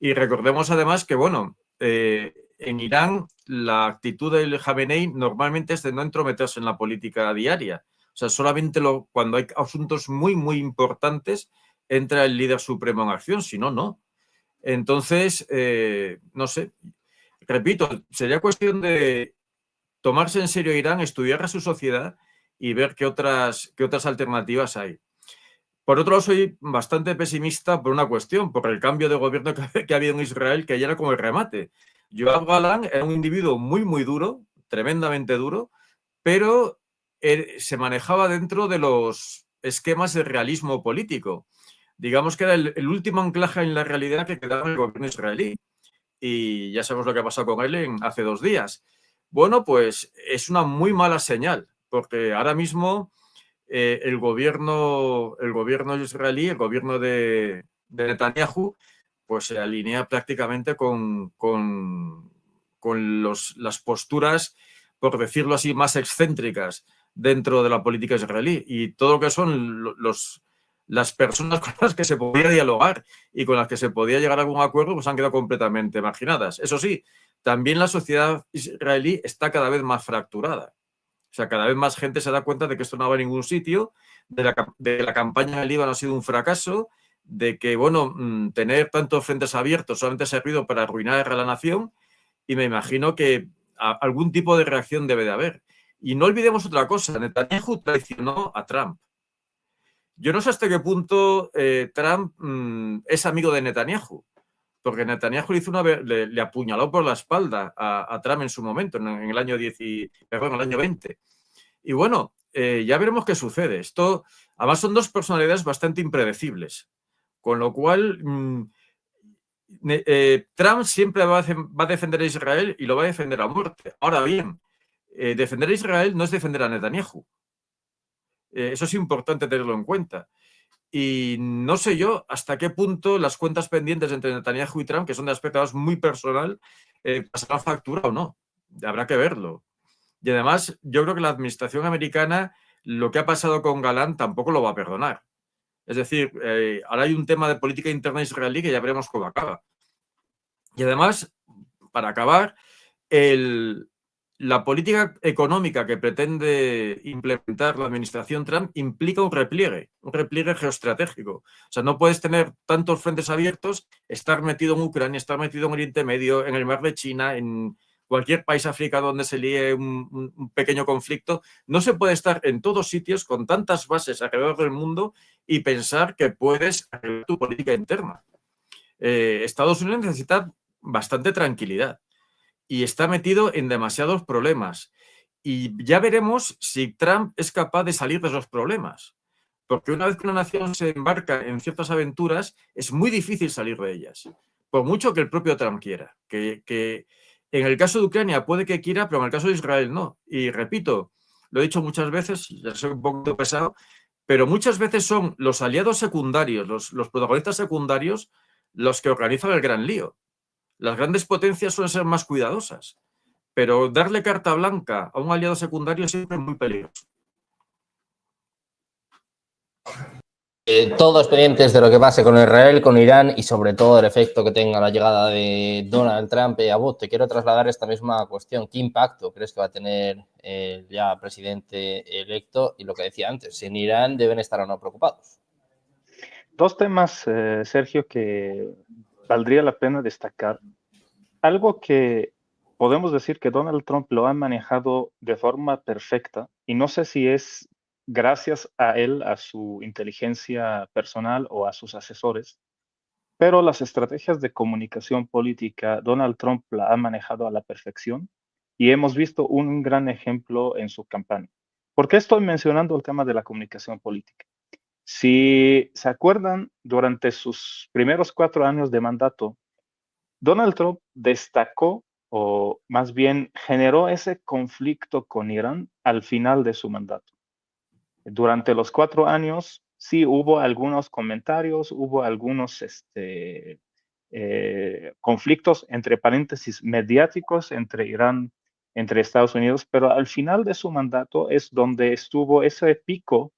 Y recordemos además que, bueno, en Irán la actitud del Jamenei normalmente es de no entrometerse en la política diaria. O sea, solamente cuando hay asuntos muy, muy importantes entra el líder supremo en acción, si no, no. Entonces, no sé, repito, sería cuestión de tomarse en serio Irán, estudiar a su sociedad y ver qué otras alternativas hay. Por otro lado, soy bastante pesimista por una cuestión, por el cambio de gobierno que ha habido en Israel, que ya era como el remate. Yoav Galán era un individuo muy, muy duro, tremendamente duro, pero se manejaba dentro de los esquemas de realismo político. Digamos que era el último anclaje en la realidad que quedaba en el gobierno israelí. Y ya sabemos lo que ha pasado con él hace 2 días. Bueno, pues es una muy mala señal, porque ahora mismo el gobierno israelí, el gobierno de Netanyahu, pues se alinea prácticamente con las posturas, por decirlo así, más excéntricas dentro de la política israelí. Y todo lo que son las personas con las que se podía dialogar y con las que se podía llegar a algún acuerdo, pues han quedado completamente marginadas. Eso sí, también la sociedad israelí está cada vez más fracturada. O sea, cada vez más gente se da cuenta de que esto no va a ningún sitio, de la campaña en el Líbano ha sido un fracaso, de que, bueno, tener tantos frentes abiertos solamente ha servido para arruinar a la nación, y me imagino que algún tipo de reacción debe de haber. Y no olvidemos otra cosa, Netanyahu traicionó a Trump. Yo no sé hasta qué punto Trump es amigo de Netanyahu, porque Netanyahu le apuñaló por la espalda a Trump en su momento, en el año 20. Y bueno, ya veremos qué sucede. Esto, además, son 2 personalidades bastante impredecibles, con lo cual Trump siempre va a defender a Israel y lo va a defender a muerte. Ahora bien, defender a Israel no es defender a Netanyahu. Eso es importante tenerlo en cuenta. Y no sé yo hasta qué punto las cuentas pendientes entre Netanyahu y Trump, que son de aspecto muy personal, pasarán factura o no. Habrá que verlo. Y además, yo creo que la administración americana, lo que ha pasado con Galán, tampoco lo va a perdonar. Es decir, ahora hay un tema de política interna israelí que ya veremos cómo acaba. Y además, para acabar, la política económica que pretende implementar la administración Trump implica un repliegue geoestratégico. O sea, no puedes tener tantos frentes abiertos, estar metido en Ucrania, estar metido en Oriente Medio, en el mar de China, en cualquier país africano donde se líe un pequeño conflicto. No se puede estar en todos sitios con tantas bases alrededor del mundo y pensar que puedes arreglar tu política interna. Estados Unidos necesita bastante tranquilidad y está metido en demasiados problemas. Y ya veremos si Trump es capaz de salir de esos problemas. Porque una vez que una nación se embarca en ciertas aventuras, es muy difícil salir de ellas. Por mucho que el propio Trump quiera. Que en el caso de Ucrania puede que quiera, pero en el caso de Israel no. Y repito, lo he dicho muchas veces, ya soy un poco pesado, pero muchas veces son los aliados secundarios, los protagonistas secundarios, los que organizan el gran lío. Las grandes potencias suelen ser más cuidadosas, pero darle carta blanca a un aliado secundario siempre es muy peligroso. Todos pendientes de lo que pase con Israel, con Irán y sobre todo el efecto que tenga la llegada de Donald Trump a Abbott. Te quiero trasladar esta misma cuestión. ¿Qué impacto crees que va a tener el ya presidente electo? Y lo que decía antes, si en Irán deben estar o no preocupados. Dos temas, Sergio, que valdría la pena destacar. Algo que podemos decir que Donald Trump lo ha manejado de forma perfecta, y no sé si es gracias a él, a su inteligencia personal o a sus asesores, pero las estrategias de comunicación política, Donald Trump la ha manejado a la perfección y hemos visto un gran ejemplo en su campaña. ¿Por qué estoy mencionando el tema de la comunicación política? Si se acuerdan, durante sus primeros 4 años de mandato, Donald Trump destacó, o más bien generó ese conflicto con Irán al final de su mandato. Durante los 4 años, sí hubo algunos comentarios, hubo algunos conflictos, entre paréntesis, mediáticos entre Irán, entre Estados Unidos, pero al final de su mandato es donde estuvo ese pico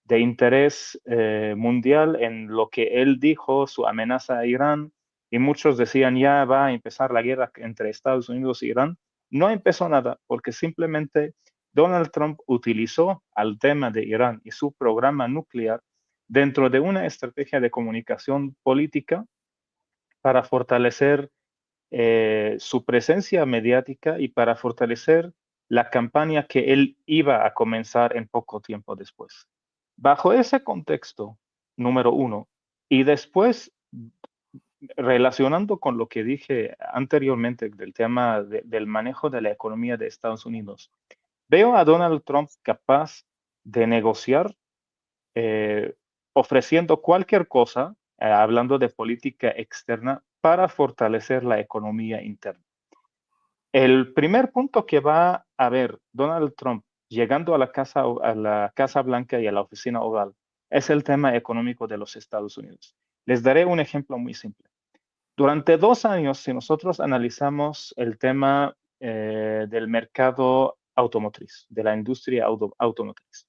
de interés mundial en lo que él dijo, su amenaza a Irán, y muchos decían ya va a empezar la guerra entre Estados Unidos e Irán. No empezó nada porque simplemente Donald Trump utilizó al tema de Irán y su programa nuclear dentro de una estrategia de comunicación política para fortalecer su presencia mediática y para fortalecer la campaña que él iba a comenzar en poco tiempo después. Bajo ese contexto, número uno, y después relacionando con lo que dije anteriormente del tema del manejo de la economía de Estados Unidos, veo a Donald Trump capaz de negociar ofreciendo cualquier cosa, hablando de política externa, para fortalecer la economía interna. El primer punto que va a ver Donald Trump llegando a la Casa Blanca y a la oficina oval es el tema económico de los Estados Unidos. Les daré un ejemplo muy simple. Durante 2 años, si nosotros analizamos el tema del mercado automotriz, de la industria automotriz,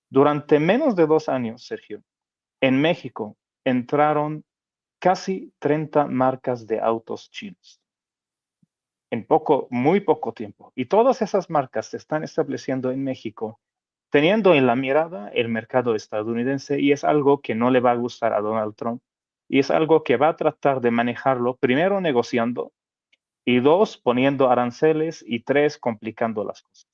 durante menos de 2 años, Sergio, en México entraron casi 30 marcas de autos chinos en muy poco tiempo. Y todas esas marcas se están estableciendo en México, teniendo en la mirada el mercado estadounidense, y es algo que no le va a gustar a Donald Trump, y es algo que va a tratar de manejarlo, primero negociando, y 2, poniendo aranceles, y 3, complicando las cosas.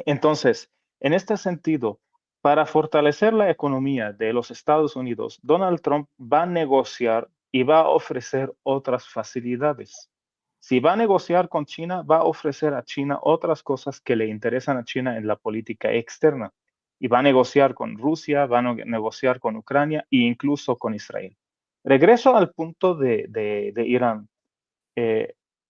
Entonces, en este sentido, para fortalecer la economía de los Estados Unidos, Donald Trump va a negociar y va a ofrecer otras facilidades. Si va a negociar con China, va a ofrecer a China otras cosas que le interesan a China en la política externa. Y va a negociar con Rusia, va a negociar con Ucrania e incluso con Israel. Regreso al punto de Irán.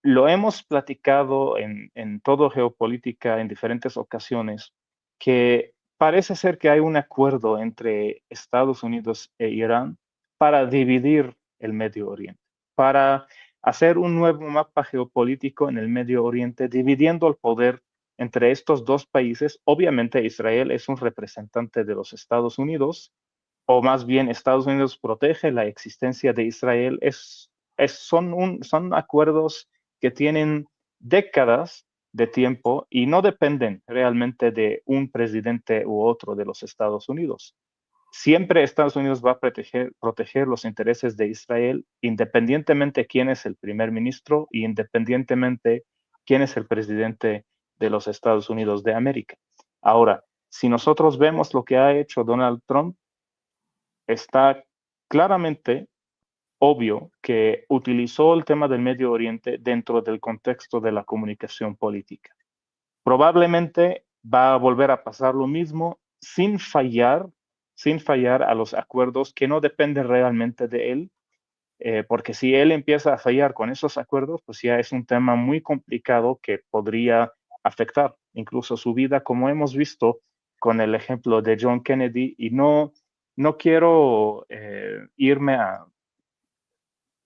Lo hemos platicado en todo geopolítica en diferentes ocasiones, que parece ser que hay un acuerdo entre Estados Unidos e Irán para dividir el Medio Oriente, para hacer un nuevo mapa geopolítico en el Medio Oriente, dividiendo el poder entre estos dos países. Obviamente Israel es un representante de los Estados Unidos, o más bien Estados Unidos protege la existencia de Israel. Son acuerdos que tienen décadas de tiempo y no dependen realmente de un presidente u otro de los Estados Unidos. Siempre Estados Unidos va a proteger los intereses de Israel, independientemente quién es el primer ministro y independientemente quién es el presidente de los Estados Unidos de América. Ahora, si nosotros vemos lo que ha hecho Donald Trump, está claramente obvio que utilizó el tema del Medio Oriente dentro del contexto de la comunicación política. Probablemente va a volver a pasar lo mismo sin fallar a los acuerdos que no dependen realmente de él, porque si él empieza a fallar con esos acuerdos, pues ya es un tema muy complicado que podría afectar incluso su vida, como hemos visto con el ejemplo de John Kennedy, y no quiero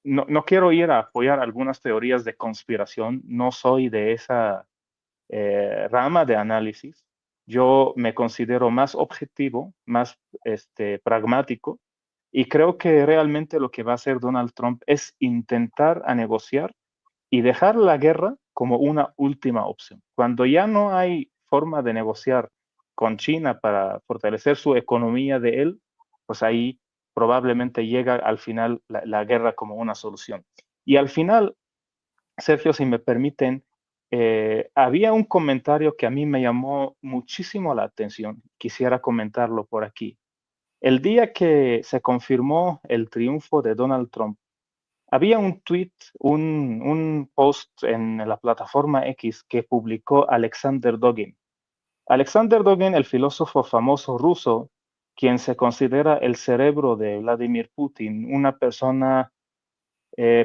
no quiero ir a apoyar algunas teorías de conspiración, no soy de esa rama de análisis. Yo me considero más objetivo, más pragmático, y creo que realmente lo que va a hacer Donald Trump es intentar a negociar y dejar la guerra como una última opción. Cuando ya no hay forma de negociar con China para fortalecer su economía de él, pues ahí probablemente llega al final la guerra como una solución. Y al final, Sergio, si me permiten, había un comentario que a mí me llamó muchísimo la atención. Quisiera comentarlo por aquí. El día que se confirmó el triunfo de Donald Trump, había un tweet, un post en la plataforma X que publicó Alexander Dugin. Alexander Dugin, el filósofo famoso ruso, quien se considera el cerebro de Vladimir Putin, una persona,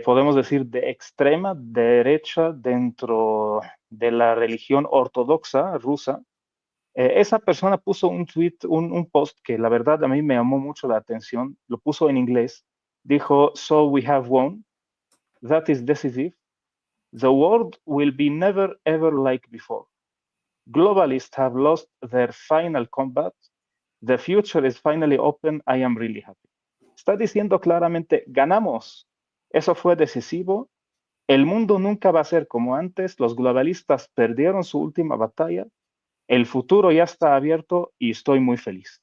podemos decir, de extrema derecha dentro de la religión ortodoxa rusa. Esa persona puso un tweet, un post que la verdad a mí me llamó mucho la atención, lo puso en inglés, dijo, "So we have won. That is decisive. The world will be never ever like before. Globalists have lost their final combat. The future is finally open. I am really happy." Está diciendo claramente, ganamos. Eso fue decisivo. El mundo nunca va a ser como antes. Los globalistas perdieron su última batalla. El futuro ya está abierto y estoy muy feliz.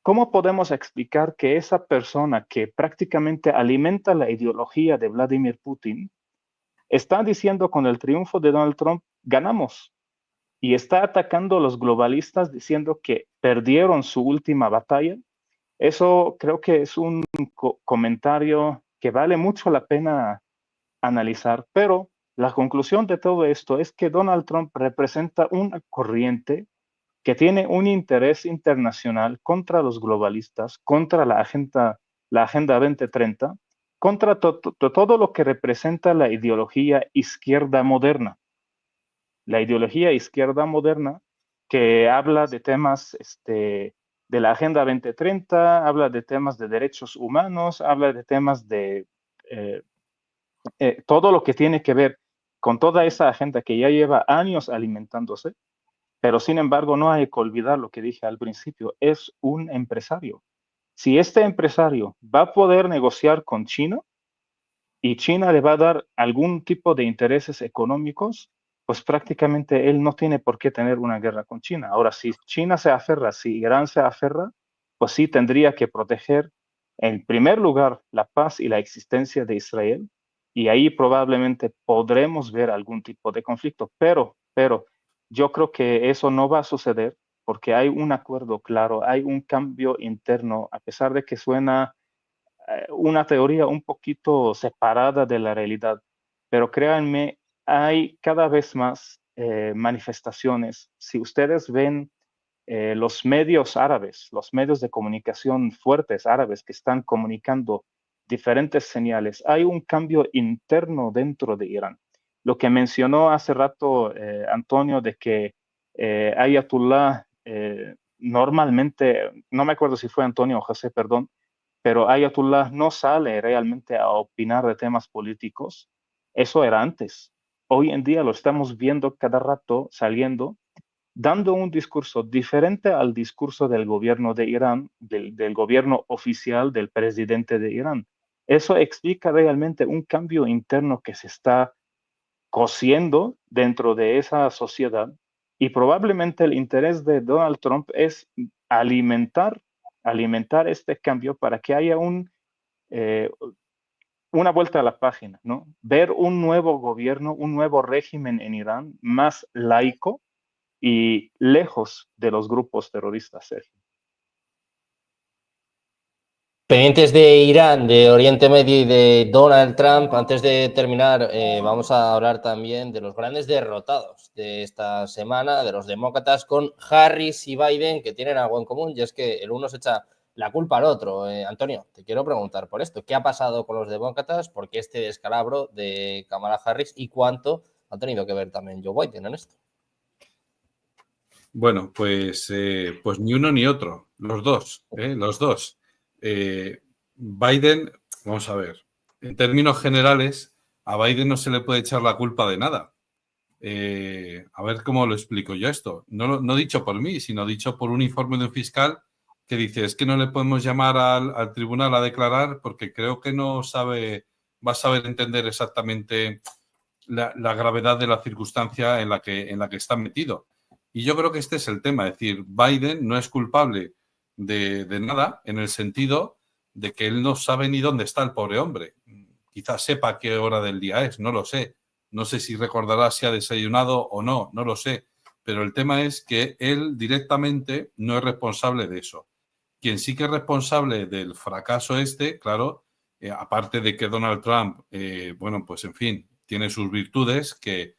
¿Cómo podemos explicar que esa persona que prácticamente alimenta la ideología de Vladimir Putin está diciendo con el triunfo de Donald Trump, ganamos? Y está atacando a los globalistas diciendo que perdieron su última batalla. Eso creo que es un comentario que vale mucho la pena analizar, pero la conclusión de todo esto es que Donald Trump representa una corriente que tiene un interés internacional contra los globalistas, contra la Agenda 2030, contra todo lo que representa la ideología izquierda moderna. La ideología izquierda moderna que habla de temas de la Agenda 2030, habla de temas de derechos humanos, habla de temas de todo lo que tiene que ver con toda esa agenda que ya lleva años alimentándose, pero sin embargo no hay que olvidar lo que dije al principio, es un empresario. Si este empresario va a poder negociar con China y China le va a dar algún tipo de intereses económicos, pues prácticamente él no tiene por qué tener una guerra con China. Ahora, si China se aferra, si Irán se aferra, pues sí tendría que proteger en primer lugar la paz y la existencia de Israel, y ahí probablemente podremos ver algún tipo de conflicto, pero yo creo que eso no va a suceder porque hay un acuerdo claro, hay un cambio interno, a pesar de que suena una teoría un poquito separada de la realidad, pero créanme, hay cada vez más manifestaciones. Si ustedes ven los medios árabes, los medios de comunicación fuertes árabes que están comunicando diferentes señales, hay un cambio interno dentro de Irán. Lo que mencionó hace rato Antonio de que Ayatollah normalmente, no me acuerdo si fue Antonio o José, perdón, pero Ayatollah no sale realmente a opinar de temas políticos. Eso era antes. Hoy en día lo estamos viendo cada rato saliendo, dando un discurso diferente al discurso del gobierno de Irán, del gobierno oficial del presidente de Irán. Eso explica realmente un cambio interno que se está cociendo dentro de esa sociedad, y probablemente el interés de Donald Trump es alimentar este cambio para que haya una vuelta a la página, ¿no? Ver un nuevo gobierno, un nuevo régimen en Irán más laico y lejos de los grupos terroristas, Sergio. Pendientes de Irán, de Oriente Medio y de Donald Trump, antes de terminar, vamos a hablar también de los grandes derrotados de esta semana, de los demócratas, con Harris y Biden, que tienen algo en común, y es que el uno se echa la culpa al otro. Antonio, te quiero preguntar por esto. ¿Qué ha pasado con los demócratas? ¿Por qué este descalabro de Kamala Harris? ¿Y cuánto ha tenido que ver también Joe Biden en esto? Bueno, pues ni uno ni otro, los dos, los dos. Biden, vamos a ver, en términos generales, a Biden no se le puede echar la culpa de nada. A ver cómo lo explico yo esto. No dicho por mí, sino dicho por un informe de un fiscal que dice, es que no le podemos llamar al tribunal a declarar porque creo que no va a saber entender exactamente la gravedad de la circunstancia en la que está metido. Y yo creo que este es el tema, es decir, Biden no es culpable de nada en el sentido de que él no sabe ni dónde está el pobre hombre. Quizás sepa qué hora del día es, no lo sé. No sé si recordará si ha desayunado o no, no lo sé. Pero el tema es que él directamente no es responsable de eso. Quien sí que es responsable del fracaso claro, aparte de que Donald Trump, bueno, pues en fin, tiene sus virtudes que,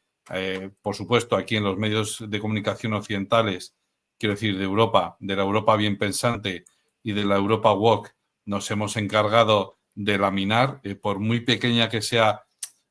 por supuesto, aquí en los medios de comunicación occidentales, quiero decir, de Europa, de la Europa bien pensante y de la Europa woke, nos hemos encargado de laminar, por muy pequeña que sea.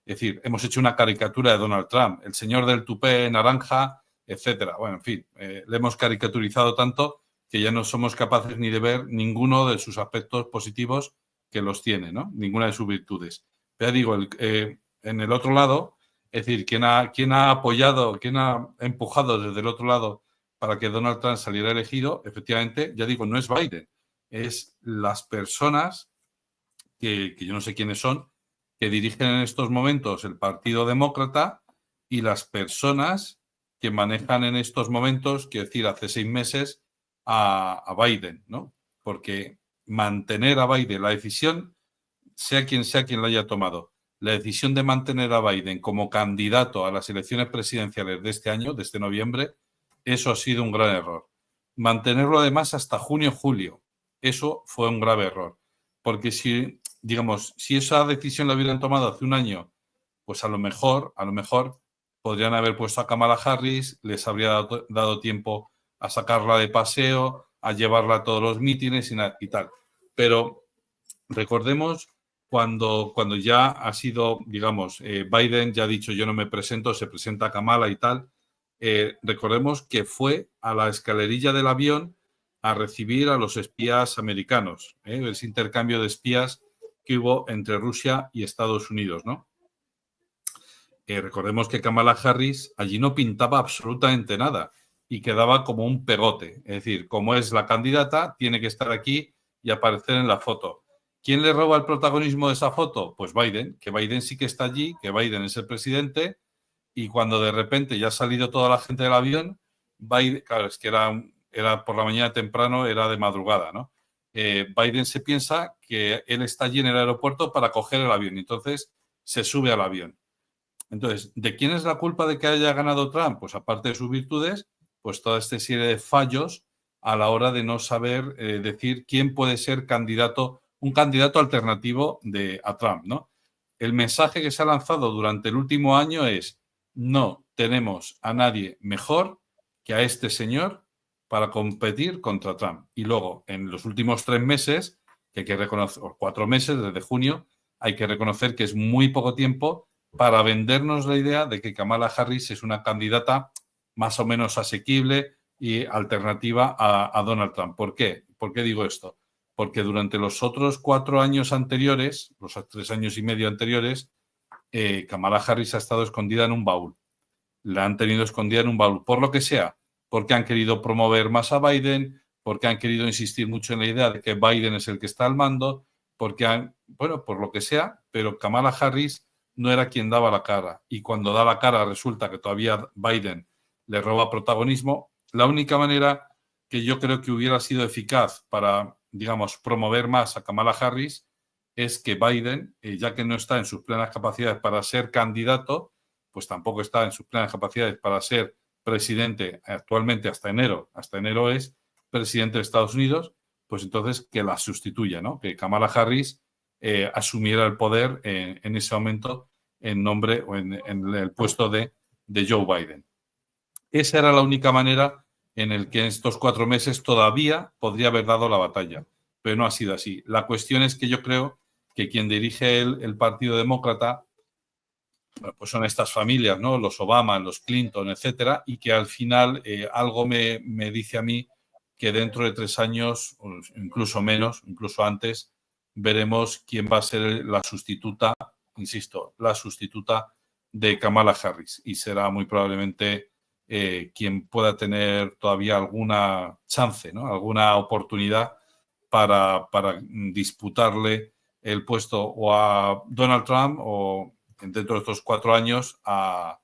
Es decir, hemos hecho una caricatura de Donald Trump, el señor del tupé naranja, etcétera. Bueno, en fin, le hemos caricaturizado tanto que ya no somos capaces ni de ver ninguno de sus aspectos positivos que los tiene, ¿no? Ninguna de sus virtudes. Pero digo, en el otro lado, es decir, ¿quién ha apoyado, quién ha empujado desde el otro lado para que Donald Trump saliera elegido? Efectivamente, ya digo, no es Biden, es las personas que yo no sé quiénes son, que dirigen en estos momentos el Partido Demócrata y las personas que manejan en estos momentos, quiero decir, hace 6 meses, a Biden, ¿no? Porque mantener a Biden, la decisión, sea quien la haya tomado, la decisión de mantener a Biden como candidato a las elecciones presidenciales de este año, de este noviembre, eso ha sido un gran error. Mantenerlo además hasta junio-julio, eso fue un grave error. Porque si esa decisión la hubieran tomado hace un año, pues a lo mejor podrían haber puesto a Kamala Harris, les habría dado tiempo a sacarla de paseo, a llevarla a todos los mítines y tal. Pero recordemos cuando ya ha sido, Biden ya ha dicho yo no me presento, se presenta Kamala y tal, recordemos que fue a la escalerilla del avión a recibir a los espías americanos, ese intercambio de espías que hubo entre Rusia y Estados Unidos, ¿no? Recordemos que Kamala Harris allí no pintaba absolutamente nada y quedaba como un pegote. Es decir, como es la candidata, tiene que estar aquí y aparecer en la foto. ¿Quién le roba el protagonismo de esa foto? Pues Biden, que Biden sí que está allí, que Biden es el presidente, y cuando de repente ya ha salido toda la gente del avión, Biden, claro, es que era por la mañana temprano, era de madrugada, ¿no? Biden se piensa que él está allí en el aeropuerto para coger el avión y entonces se sube al avión. Entonces, ¿de quién es la culpa de que haya ganado Trump? Pues aparte de sus virtudes, pues toda esta serie de fallos a la hora de no saber decir quién puede ser un candidato alternativo a Trump, ¿no? El mensaje que se ha lanzado durante el último año es: no tenemos a nadie mejor que a este señor para competir contra Trump. Y luego, en los últimos 3 meses, que hay que reconocer, o 4 meses, desde junio, hay que reconocer que es muy poco tiempo para vendernos la idea de que Kamala Harris es una candidata más o menos asequible y alternativa a Donald Trump. ¿Por qué? ¿Por qué digo esto? Porque durante los otros 4 años anteriores, los 3 años y medio anteriores, Kamala Harris ha estado escondida en un baúl. La han tenido escondida en un baúl, por lo que sea, porque han querido promover más a Biden, porque han querido insistir mucho en la idea de que Biden es el que está al mando, por lo que sea, pero Kamala Harris no era quien daba la cara. Y cuando da la cara resulta que todavía Biden le roba protagonismo. La única manera que yo creo que hubiera sido eficaz para, promover más a Kamala Harris es que Biden, ya que no está en sus plenas capacidades para ser candidato, pues tampoco está en sus plenas capacidades para ser presidente actualmente hasta enero es presidente de Estados Unidos, pues entonces que la sustituya, ¿no? Que Kamala Harris asumiera el poder en ese momento en nombre o en el puesto de Joe Biden. Esa era la única manera en el que en estos 4 meses todavía podría haber dado la batalla, pero no ha sido así. La cuestión es que yo creo que quien dirige el Partido Demócrata bueno, pues son estas familias, ¿no? Los Obama, los Clinton, etcétera, y que al final algo me dice a mí que dentro de 3 años, o incluso menos, incluso antes, veremos quién va a ser la sustituta, insisto, la sustituta de Kamala Harris, y será muy probablemente quien pueda tener todavía alguna chance, ¿no? Alguna oportunidad para disputarle el puesto o a Donald Trump o dentro de estos 4 años a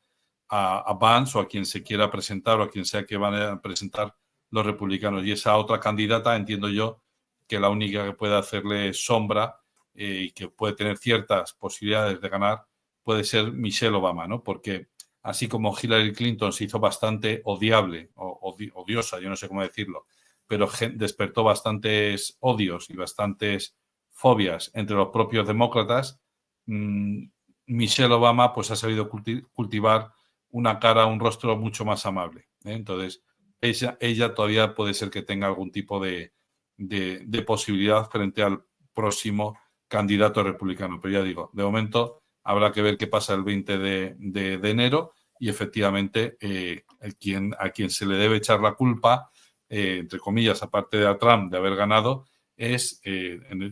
Vance o a quien se quiera presentar o a quien sea que van a presentar los republicanos. Y esa otra candidata, entiendo yo, que la única que puede hacerle sombra y que puede tener ciertas posibilidades de ganar puede ser Michelle Obama, ¿no? Porque así como Hillary Clinton se hizo bastante odiable o odiosa, yo no sé cómo decirlo, pero despertó bastantes odios y bastantes fobias entre los propios demócratas, Michelle Obama pues ha sabido cultivar una cara, un rostro mucho más amable, ¿eh? Entonces, ella todavía puede ser que tenga algún tipo de posibilidad frente al próximo candidato republicano. Pero ya digo, de momento habrá que ver qué pasa el 20 de enero y efectivamente a quien se le debe echar la culpa, entre comillas, aparte de a Trump de haber ganado, es,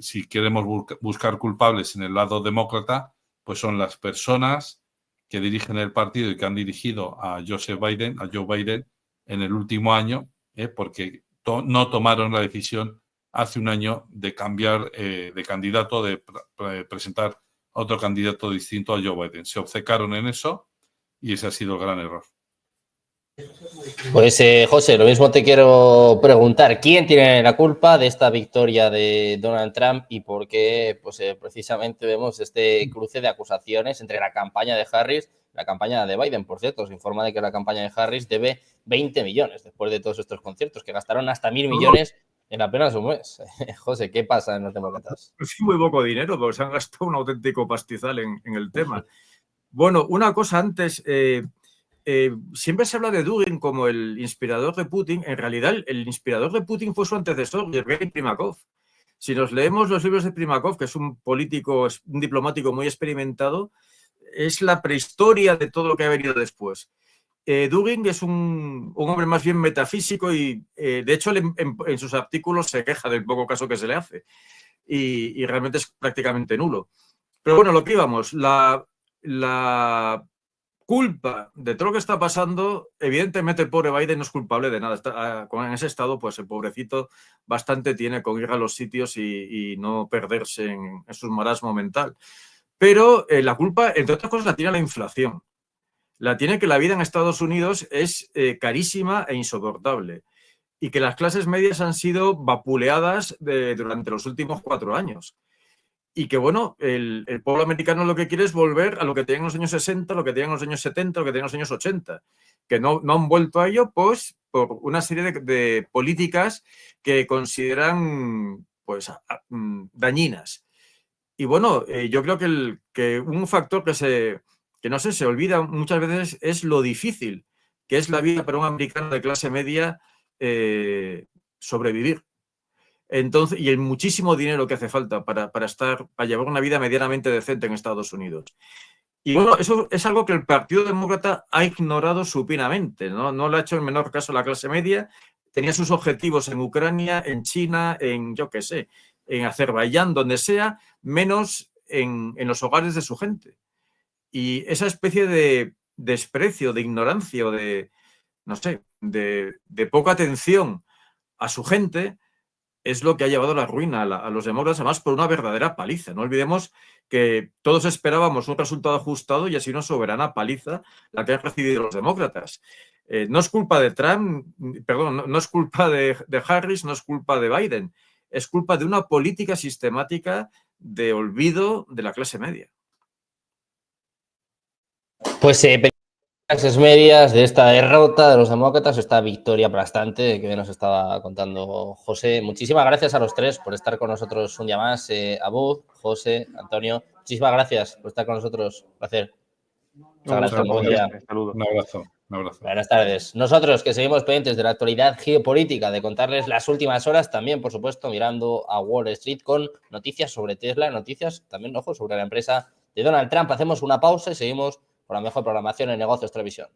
si queremos buscar culpables en el lado demócrata, pues son las personas que dirigen el partido y que han dirigido a Joe Biden en el último año, porque no tomaron la decisión hace un año de cambiar de candidato, de presentar otro candidato distinto a Joe Biden. Se obcecaron en eso y ese ha sido el gran error. Pues José, lo mismo te quiero preguntar, ¿quién tiene la culpa de esta victoria de Donald Trump y por qué pues, precisamente vemos este cruce de acusaciones entre la campaña de Harris y la campaña de Biden? Por cierto, se informa de que la campaña de Harris debe 20 millones después de todos estos conciertos, que gastaron hasta 1.000 millones en apenas un mes. José, ¿qué pasa en los demócratas? Sí, muy poco dinero, porque se han gastado un auténtico pastizal en el tema. Bueno, una cosa antes... siempre se habla de Dugin como el inspirador de Putin. En realidad, el inspirador de Putin fue su antecesor, Yevgeny Primakov. Si nos leemos los libros de Primakov, que es un político, un diplomático muy experimentado, es la prehistoria de todo lo que ha venido después. Dugin es un hombre más bien metafísico y, de hecho, en sus artículos se queja del poco caso que se le hace y realmente es prácticamente nulo. Pero bueno, lo que íbamos, la culpa de todo lo que está pasando, evidentemente el pobre Biden no es culpable de nada. En ese estado, pues el pobrecito bastante tiene con ir a los sitios y no perderse en su marasmo mental. Pero la culpa, entre otras cosas, la tiene la inflación. La tiene que la vida en Estados Unidos es carísima e insoportable y que las clases medias han sido vapuleadas durante los últimos 4 años. Y que, bueno, el pueblo americano lo que quiere es volver a lo que tenían en los años 60, lo que tenían en los años 70, lo que tenían en los años 80, que no han vuelto a ello, pues, por una serie de políticas que consideran, pues, dañinas. Y, bueno, yo creo que un factor que no sé, se olvida muchas veces es lo difícil que es la vida para un americano de clase media sobrevivir. Entonces, y el muchísimo dinero que hace falta para llevar una vida medianamente decente en Estados Unidos. Y bueno, eso es algo que el Partido Demócrata ha ignorado supinamente, ¿no? No lo ha hecho en menor caso la clase media. Tenía sus objetivos en Ucrania, en China, en yo qué sé, en Azerbaiyán, donde sea, menos en los hogares de su gente. Y esa especie de desprecio, de ignorancia o de, no sé, de poca atención a su gente es lo que ha llevado a la ruina a los demócratas, además por una verdadera paliza. No olvidemos que todos esperábamos un resultado ajustado y así una soberana paliza la que han recibido los demócratas. No es culpa de Trump, perdón, no es culpa de Harris, no es culpa de Biden, es culpa de una política sistemática de olvido de la clase media. Pues clases medias de esta derrota de los demócratas, esta victoria aplastante que nos estaba contando José. Muchísimas gracias a los tres por estar con nosotros un día más. Abud, José, Antonio, muchísimas gracias por estar con nosotros. Un placer. Muchas gracias. Un abrazo. Buenas tardes. Nosotros que seguimos pendientes de la actualidad geopolítica, de contarles las últimas horas, también, por supuesto, mirando a Wall Street con noticias sobre Tesla, noticias también, ojo, sobre la empresa de Donald Trump. Hacemos una pausa y seguimos con la mejor programación en Negocios Televisión.